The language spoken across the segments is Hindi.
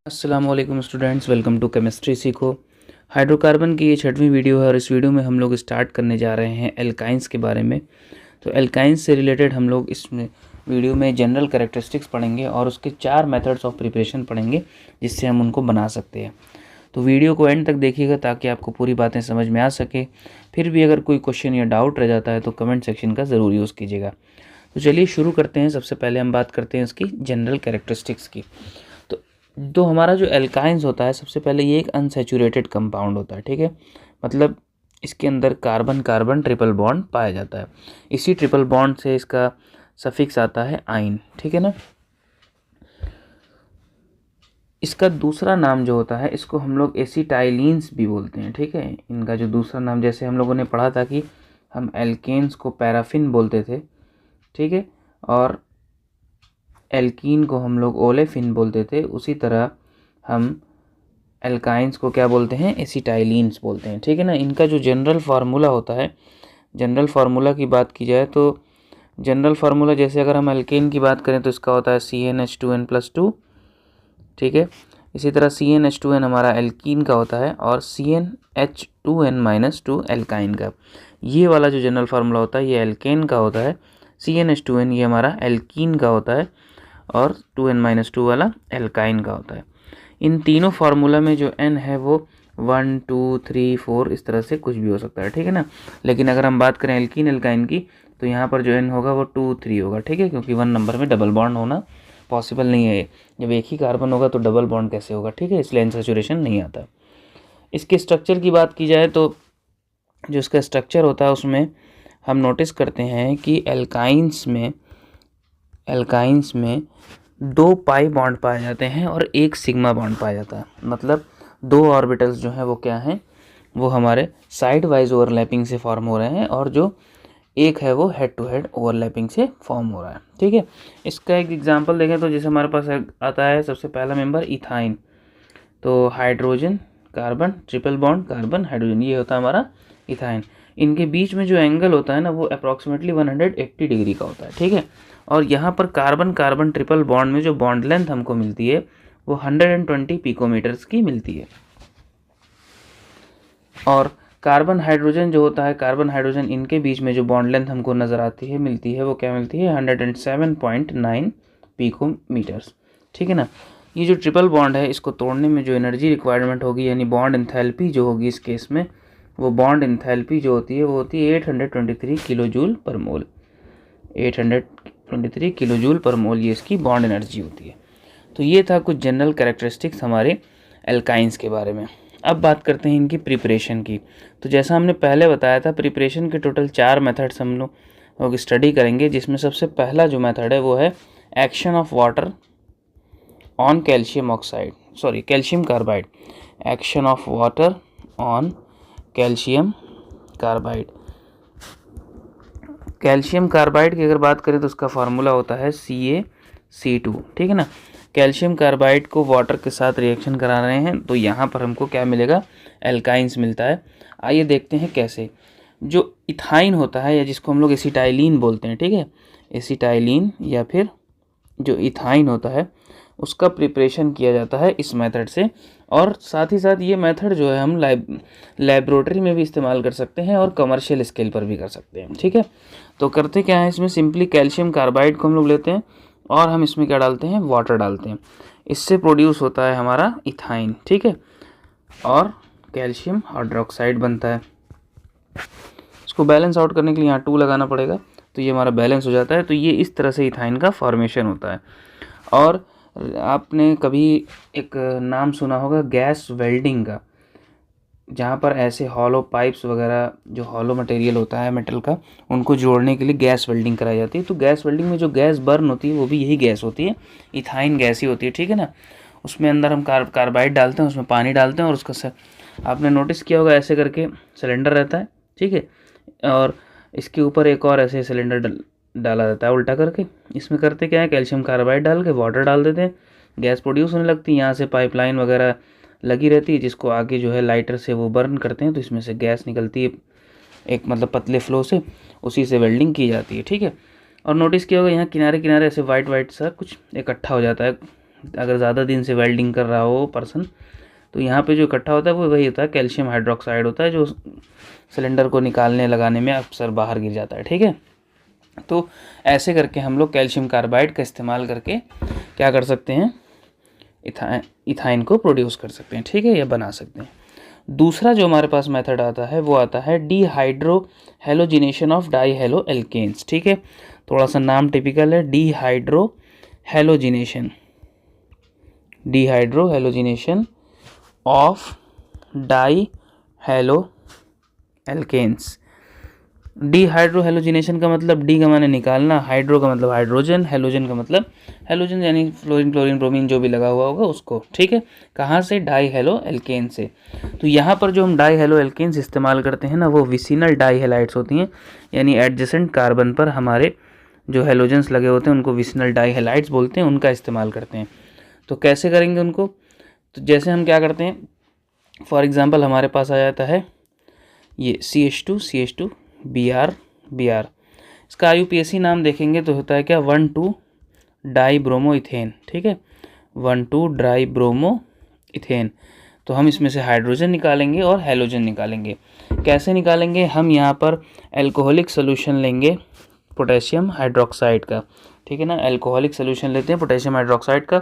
अस्सलाम वालेकुम स्टूडेंट्स, वेलकम टू केमिस्ट्री सीखो। हाइड्रोकार्बन की ये 6वीं वीडियो है और इस वीडियो में हम लोग स्टार्ट करने जा रहे हैं एल्काइंस के बारे में। तो एल्काइंस से रिलेटेड हम लोग इसमें वीडियो में जनरल कैरेक्टरिस्टिक्स पढ़ेंगे और उसके 4 मेथड्स ऑफ प्रिपरेशन पढ़ेंगे जिससे हम उनको बना सकते हैं। तो वीडियो को एंड तक देखिएगा ताकि आपको पूरी बातें समझ में आ सके। फिर भी अगर कोई क्वेश्चन या डाउट रह जाता है तो कमेंट सेक्शन का ज़रूर यूज़ कीजिएगा। तो चलिए शुरू करते हैं। सबसे पहले हम बात करते हैं इसकी जनरल कैरेक्टरिस्टिक्स की। तो हमारा जो एल्काइंस होता है, सबसे पहले ये एक अनसैचुरेटेड कंपाउंड होता है, ठीक है। मतलब इसके अंदर कार्बन कार्बन ट्रिपल बॉन्ड पाया जाता है। इसी ट्रिपल बॉन्ड से इसका सफिक्स आता है आइन, ठीक है ना। इसका दूसरा नाम जो होता है इसको हम लोग एसिटाइलिन्स भी बोलते हैं, ठीक है। इनका जो दूसरा नाम, जैसे हम लोगों ने पढ़ा था कि हम एल्केन्स को पैराफिन बोलते थे, ठीक है, और एल्कीन को हम लोग ओलेफिन बोलते थे, उसी तरह हम एल्काइंस को क्या बोलते हैं, एसिटाइलिन्स बोलते हैं, ठीक है ना। इनका जो जनरल फार्मूला होता है, जनरल फार्मूला की बात की जाए तो जनरल फार्मूला जैसे अगर हम एल्केन की बात करें तो इसका होता है CnH2n+2, ठीक है। इसी तरह CnH2n हमारा एल्कीन का होता है और CnH2n-2 एल्काइन का। ये वाला जो जनरल फार्मूला होता है ये एल्केन का होता है, CnH2n ये हमारा एल्कीन का होता है और 2n-2 वाला एल्काइन का होता है। इन तीनों फार्मूला में जो n है वो 1, 2, 3, 4 इस तरह से कुछ भी हो सकता है, ठीक है ना। लेकिन अगर हम बात करें एल्कीन एल्काइन की तो यहाँ पर जो n होगा वो 2, 3 होगा, ठीक है, क्योंकि 1 नंबर में डबल बॉन्ड होना पॉसिबल नहीं है। जब एक ही कार्बन होगा तो डबल बॉन्ड कैसे होगा, ठीक है, इसलिए अनसैचुरेशन नहीं आता। इसके स्ट्रक्चर की बात की जाए तो जो इसका स्ट्रक्चर होता है उसमें हम नोटिस करते हैं कि एल्काइंस में 2 पाई बॉन्ड पाए जाते हैं और 1 सिग्मा बॉन्ड पाया जाता है। मतलब 2 ऑर्बिटल्स जो हैं वो क्या हैं, वो हमारे साइड वाइज ओवरलैपिंग से फॉर्म हो रहे हैं और जो एक है वो हेड टू हेड ओवरलैपिंग से फॉर्म हो रहा है, ठीक है। इसका एक एग्जांपल देखें तो जैसे हमारे पास आता है सबसे पहला मेंबर इथाइन। तो hydrogen carbon triple bond carbon hydrogen, ये होता है हमारा इथाइन। इनके बीच में जो एंगल होता है ना वो अप्रॉक्सीमेटली 180 डिग्री का होता है, ठीक है। और यहाँ पर कार्बन कार्बन ट्रिपल बॉन्ड में जो बॉन्ड लेंथ हमको मिलती है वो 120 पिकोमीटर्स की मिलती है। और कार्बन हाइड्रोजन जो होता है, कार्बन हाइड्रोजन इनके बीच में जो बॉन्ड लेंथ हमको नज़र आती है मिलती है वो क्या मिलती है, 107.9 पिकोमीटर्स, ठीक है ना। ये जो ट्रिपल बॉन्ड है इसको तोड़ने में जो एनर्जी रिक्वायरमेंट होगी यानी बॉन्ड एंथैल्पी जो होगी इस केस में, वो बॉन्ड एंथैल्पी जो होती है वो होती है 823 किलो जूल पर मोल। 823 किलो जूल पर मोल ये इसकी बॉन्ड एनर्जी होती है। तो ये था कुछ जनरल कैरेक्टरिस्टिक्स हमारे एल्काइंस के बारे में। अब बात करते हैं इनकी प्रिपरेशन की। तो जैसा हमने पहले बताया था, प्रिपरेशन के टोटल 4 मेथड्स हम लोग स्टडी करेंगे, जिसमें सबसे पहला जो मेथड है वो है action of water on calcium oxide, sorry calcium carbide, action of water on calcium carbide. Calcium carbide की अगर बात करें तो उसका फार्मूला होता है CaC2, ठीक है ना। कैल्शियम कार्बाइड को वाटर के साथ रिएक्शन करा रहे हैं तो यहाँ पर हमको क्या मिलेगा, एल्काइंस मिलता है। आइए देखते हैं कैसे। जो इथाइन होता है या जिसको हम लोग एसिटाइलिन बोलते हैं, ठीक है, एसिटाइलिन या फिर जो इथाइन होता है उसका प्रिपरेशन किया जाता है इस मेथड से। और साथ ही साथ ये मेथड जो है हम लैबोरेटरी में भी इस्तेमाल कर सकते हैं और कमर्शियल स्केल पर भी कर सकते हैं, ठीक है। तो करते क्या है, इसमें सिंपली कैल्शियम कार्बाइड को हम लोग लेते हैं और हम इसमें क्या डालते हैं, वाटर डालते हैं। इससे प्रोड्यूस होता है हमारा इथाइन, ठीक है, और कैल्शियम हाइड्रोक्साइड बनता है। इसको बैलेंस आउट करने के लिए यहाँ 2 लगाना पड़ेगा तो ये हमारा बैलेंस हो जाता है। तो ये इस तरह से इथाइन का फॉर्मेशन होता है। और आपने कभी एक नाम सुना होगा गैस वेल्डिंग का, जहाँ पर ऐसे हॉलो पाइप्स वगैरह जो हॉलो मटेरियल होता है मेटल का, उनको जोड़ने के लिए गैस वेल्डिंग कराई जाती है। तो गैस वेल्डिंग में जो गैस बर्न होती है वो भी यही गैस होती है, इथाइन गैस ही होती है, ठीक है ना। उसमें अंदर हम कार्बाइड डालते हैं, उसमें पानी डालते हैं और उसका आपने नोटिस किया होगा ऐसे करके सिलेंडर रहता है, ठीक है, और इसके ऊपर एक और ऐसे सिलेंडर डाला जाता है उल्टा करके। इसमें करते क्या है, कैल्शियम कार्बाइड डाल के वाटर डाल देते हैं, गैस प्रोड्यूस होने लगती है, यहाँ से पाइपलाइन वगैरह लगी रहती है जिसको आगे जो है लाइटर से वो बर्न करते हैं तो इसमें से गैस निकलती है एक मतलब पतले फ्लो से, उसी से वेल्डिंग की जाती है, ठीक है। और नोटिस किया होगा यहाँ किनारे किनारे ऐसे वाइट वाइट सा कुछ इकट्ठा हो जाता है अगर ज़्यादा दिन से वेल्डिंग कर रहा हो पर्सन, तो यहाँ पे जो इकट्ठा होता है वो वही होता है, कैल्शियम हाइड्रोक्साइड होता है, जो सिलेंडर को निकालने लगाने में अक्सर बाहर गिर जाता है। ठीक है, तो ऐसे करके हम लोग कैल्शियम कार्बाइड का इस्तेमाल करके क्या कर सकते हैं, इथाइन को प्रोड्यूस कर सकते हैं। ठीक है, या बना सकते हैं। दूसरा जो हमारे पास मेथड आता है वो आता है dehydrohalogenation of dihaloalkanes. ठीक है, थोड़ा सा नाम टिपिकल है, dehydrohalogenation, dehydrohalogenation of dihaloalkanes. Dehydrohalogenation का मतलब डी का माने निकालना, हाइड्रो का मतलब हाइड्रोजन, हेलोजन का मतलब हेलोजन यानी फ्लोरीन क्लोरीन ब्रोमीन जो भी लगा हुआ होगा उसको। ठीक है, कहाँ से, डाई हेलो एल्केन से। तो यहाँ पर जो हम डाई हेलो एल्केन्स इस्तेमाल करते हैं ना, वो विसिनल डाई हेलाइड्स होती हैं, यानी एडजेसेंट कार्बन पर हमारे जो हेलोजन्स लगे होते हैं उनको विसिनल डाई हेलाइड्स बोलते हैं, उनका इस्तेमाल करते हैं। तो कैसे करेंगे उनको, तो जैसे हम क्या करते हैं, फॉर एग्जाम्पल हमारे पास आ जाता है ये CH2 Br, इसका IUPAC नाम देखेंगे तो होता है क्या, 1,2 डाई ब्रोमो इथेन। ठीक है, 1,2 डाई ब्रोमो इथेन। तो हम इसमें से हाइड्रोजन निकालेंगे और हेलोजन निकालेंगे। कैसे निकालेंगे, हम यहाँ पर एल्कोहलिक सोल्यूशन लेंगे पोटेशियम हाइड्रोक्साइड का। ठीक है ना, एल्कोहलिक सोल्यूशन लेते हैं पोटेशियम हाइड्रोक्साइड का,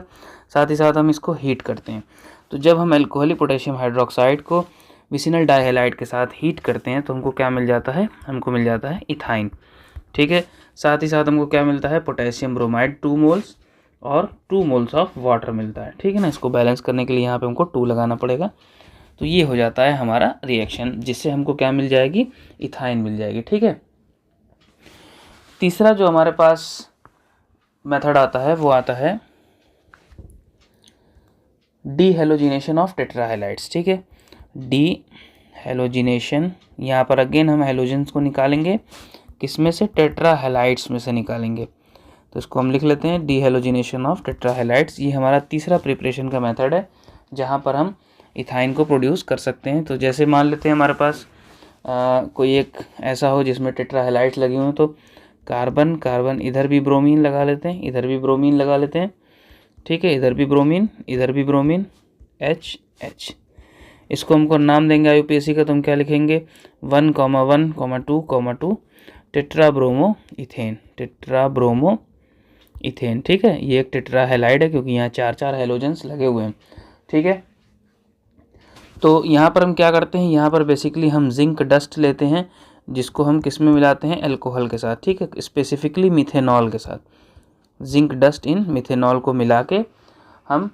साथ ही साथ हम इसको हीट करते हैं। तो जब हम एल्कोहलिक पोटेशियम हाइड्रोक्साइड को विसिनल डाइहैलाइड के साथ हीट करते हैं तो हमको क्या मिल जाता है, हमको मिल जाता है इथाइन। ठीक है, साथ ही साथ हमको क्या मिलता है, पोटेशियम ब्रोमाइड 2 मोल्स और 2 मोल्स ऑफ वाटर मिलता है। ठीक है ना, इसको बैलेंस करने के लिए यहाँ पे हमको 2 लगाना पड़ेगा। तो ये हो जाता है हमारा रिएक्शन, जिससे हमको क्या मिल जाएगी, इथाइन मिल जाएगी। ठीक है, तीसरा जो हमारे पास मेथड आता है वो आता है डी हेलोजिनेशन ऑफ टेट्राहेलाइड्स। ठीक है, डी हेलोजिनेशन, यहाँ पर अगेन हम हेलोजन्स को निकालेंगे, किसमें से, टेट्राहेलाइड्स में से निकालेंगे। तो इसको हम लिख लेते हैं डी हेलोजिनेशन ऑफ टेट्राहेलाइड्स। ये हमारा तीसरा प्रिपरेशन का मेथड है जहाँ पर हम इथाइन को प्रोड्यूस कर सकते हैं। तो जैसे मान लेते हैं हमारे पास कोई एक ऐसा हो जिसमें टेट्राहेलाइड्स लगी हुई, तो कार्बन कार्बन, इधर भी ब्रोमीन लगा लेते हैं, इधर भी ब्रोमीन लगा लेते हैं। ठीक है, इधर भी ब्रोमीन, इधर भी ब्रोमीन, H। इसको हमको नाम देंगे IUPAC का, तो हम क्या लिखेंगे, 1,1,2,2 टेट्राब्रोमो इथेन, टेट्राब्रोमो इथेन। ठीक है, ये एक टेट्राहेलाइड है क्योंकि यहाँ 4 हेलोजेंस लगे हुए हैं। ठीक है, तो यहाँ पर हम क्या करते हैं, यहाँ पर बेसिकली हम जिंक डस्ट लेते हैं, जिसको हम किस में मिलाते हैं, अल्कोहल के साथ। ठीक है, स्पेसिफिकली मिथेनॉल के साथ, जिंक डस्ट इन मिथेनॉल को मिला के हम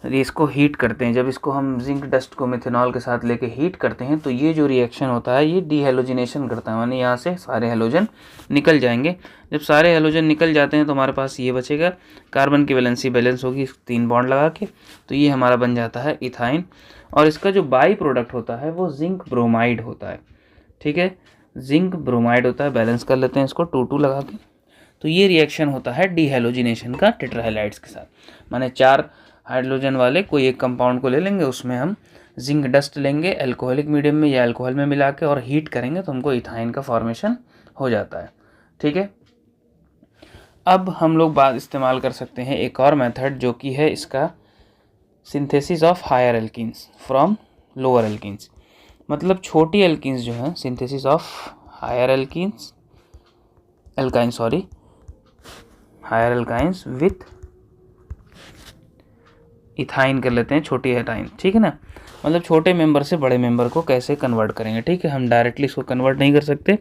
इसको हीट करते हैं। जब इसको हम जिंक डस्ट को मिथेनॉल के साथ लेके हीट करते हैं तो ये जो रिएक्शन होता है ये डीहेलोजिनेशन करता है, माने यहाँ से सारे हेलोजन निकल जाएंगे। जब सारे हेलोजन निकल जाते हैं तो हमारे पास ये बचेगा, कार्बन की वैलेंसी बैलेंस होगी 3 बॉन्ड लगा के, तो ये हमारा बन जाता है इथाइन। और इसका जो बाई प्रोडक्ट होता है वो जिंक ब्रोमाइड होता है। ठीक है, जिंक ब्रोमाइड होता है, बैलेंस कर लेते हैं इसको 2 लगा के। तो ये रिएक्शन होता है डीहेलोजिनेशन का टेट्राहेलाइड्स के साथ, माने 4 हाइड्रोजन वाले कोई एक कंपाउंड को ले लेंगे, उसमें हम जिंक डस्ट लेंगे अल्कोहलिक मीडियम में या अल्कोहल में मिला के और हीट करेंगे तो हमको इथाइन का फॉर्मेशन हो जाता है। ठीक है, अब हम लोग बात इस्तेमाल कर सकते हैं एक और मेथड जो कि है इसका synthesis of higher alkenes from lower alkenes. मतलब छोटी एल्कीन्स जो हैं, synthesis of higher alkenes higher alkynes with ethyne कर लेते हैं, छोटी एथाइन। ठीक है ना, मतलब छोटे मेंबर से बड़े मेंबर को कैसे कन्वर्ट करेंगे। ठीक है, हम डायरेक्टली इसको कन्वर्ट नहीं कर सकते,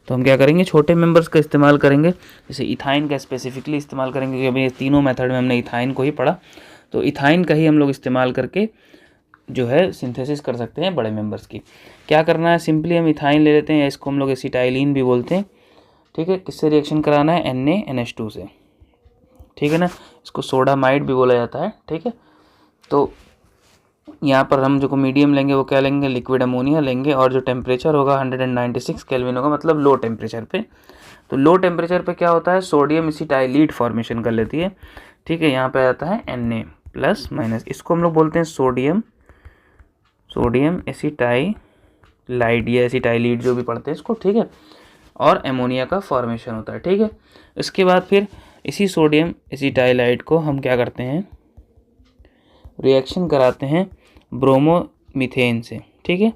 तो हम क्या करेंगे, छोटे मेंबर्स का इस्तेमाल करेंगे। जैसे इथाइन का स्पेसिफिकली इस्तेमाल करेंगे, क्योंकि अभी 3 मेथड में हमने इथाइन को ही पढ़ा, तो इथाइन का ही हम लोग इस्तेमाल करके जो है सिंथेसिस कर सकते हैं बड़े मेंबर्स की। क्या करना है, सिंपली हम इथाइन ले लेते हैं, या इसको हम लोग एसिटाइलिन भी बोलते हैं। ठीक है, किससे रिएक्शन कराना है, NaNH2 से। ठीक है ना, इसको सोडामाइड भी बोला जाता है। ठीक है, तो यहाँ पर हम जो मीडियम लेंगे वो क्या लेंगे, लिक्विड अमोनिया लेंगे, और जो टेम्परेचर होगा 196 केल्विन होगा, मतलब लो टेम्परेचर पे। तो लो टेम्परेचर पे क्या होता है, सोडियम एसिटाइलीट फॉर्मेशन कर लेती है। ठीक है, यहाँ पे आता है Na+-, इसको हम लोग बोलते हैं सोडियम एसिटाइलाइड या एसिटाइलीट जो भी पढ़ते हैं इसको। ठीक है, और एमोनिया का फॉर्मेशन होता है। ठीक है, इसके बाद फिर इसी सोडियम एसिटाइलाइड को हम क्या करते हैं, रिएक्शन कराते हैं ब्रोमोमीथेन से, ठीक है।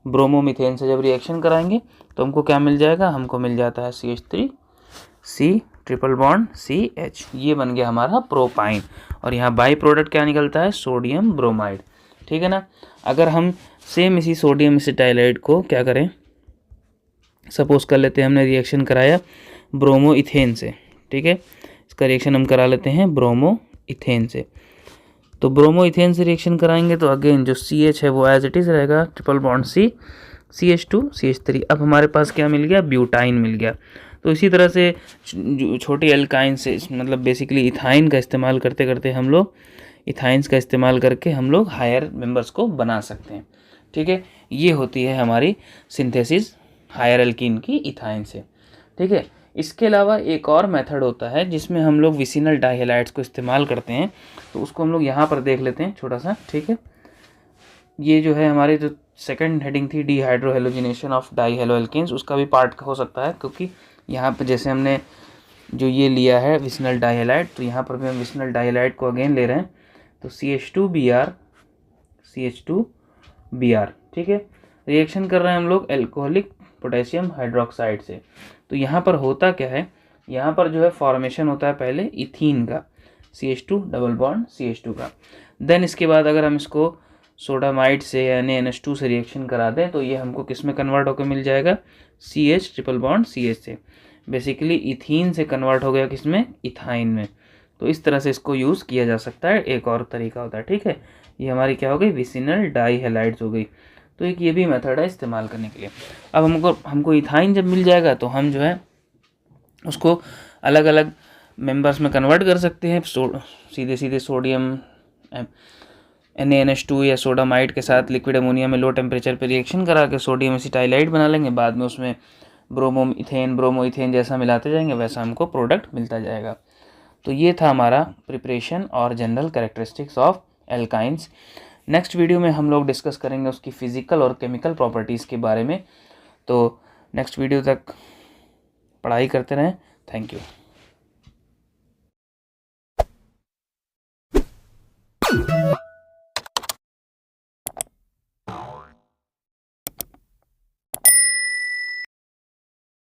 ब्रोमोमीथेन से जब रिएक्शन कराएंगे तो हमको क्या मिल जाएगा, हमको मिल जाता है CH3C ट्रिपल बॉन्ड CH, ये बन गया हमारा प्रोपाइन। और यहाँ बाई प्रोडक्ट क्या निकलता है, सोडियम ब्रोमाइड, ठीक है ना। अगर हम सेम इसी सोडियम एसिटाइलाइड को क्या करें, सपोज कर लेते हैं हमने रिएक्शन कराया ब्रोमो इथेन से, ठीक है, इसका रिएक्शन हम करा लेते हैं ब्रोमो इथेन से। तो ब्रोमो इथेन से रिएक्शन कराएंगे तो अगेन जो CH है वो एज इट इज़ रहेगा, triple bond C, CH2 CH3। अब हमारे पास क्या मिल गया, ब्यूटाइन मिल गया। तो इसी तरह से छोटी एल्काइन से, मतलब बेसिकली इथाइन का इस्तेमाल करते करते हम लोग इथाइंस का इस्तेमाल करके हम लोग हायर मेंबर्स को बना सकते हैं, ठीक है। ये होती है हमारी सिंथेसिस हायर एल्कीन की इथाइन से, ठीक है। इसके अलावा एक और मेथड होता है जिसमें हम लोग विसिनल डाइहैलाइड्स को इस्तेमाल करते हैं, तो उसको हम लोग यहाँ पर देख लेते हैं छोटा सा, ठीक है। ये जो है हमारी जो सेकंड हेडिंग थी डिहाइड्रोहेलोजिनेशन ऑफ डाइहैलोएल्केन्स, उसका भी पार्ट हो सकता है, क्योंकि यहाँ पे जैसे हमने जो ये लिया है विसिनल डाइहैलाइड, तो यहाँ पर भी हम विसिनल डाइहैलाइड को अगेन ले रहे हैं, तो CH2Br CH2Br, ठीक है। रिएक्शन कर रहे हैं हम लोग एल्कोहलिक पोटेशियम हाइड्रोक्साइड से। तो यहाँ पर होता क्या है, यहाँ पर जो है फॉर्मेशन होता है पहले इथीन का, CH2 डबल बॉन्ड CH2 का। देन इसके बाद अगर हम इसको सोडामाइड से या NaNH2 से रिएक्शन करा दें तो ये हमको किस में कन्वर्ट होकर मिल जाएगा, CH ट्रिपल बॉन्ड CH से। बेसिकली इथीन से कन्वर्ट हो गया किस में, इथाइन में। तो इस तरह से इसको यूज़ किया जा सकता है, एक और तरीका होता है, ठीक है। ये हमारी क्या हो गई, विसिनल डाइहैलाइड्स हो गई। तो एक ये भी मेथड है इस्तेमाल करने के लिए। अब हमको इथाइन जब मिल जाएगा तो हम जो है उसको अलग अलग मेंबर्स में कन्वर्ट कर सकते हैं, सीधे सीधे सोडियम NaNH2 या सोडामाइड के साथ लिक्विड अमोनिया में लो टेम्परेचर पे रिएक्शन करा के सोडियम एसिटाइलाइड बना लेंगे, बाद में उसमें ब्रोमोइथेन जैसा मिलाते जाएंगे, वैसा हमको प्रोडक्ट मिलता जाएगा। तो ये था हमारा प्रिपरेशन और general characteristics of alkynes. Next video में हम लोग डिस्कस करेंगे उसकी फिजिकल और केमिकल प्रॉपर्टीज़ के बारे में। तो नेक्स्ट वीडियो तक पढ़ाई करते रहें। Thank you.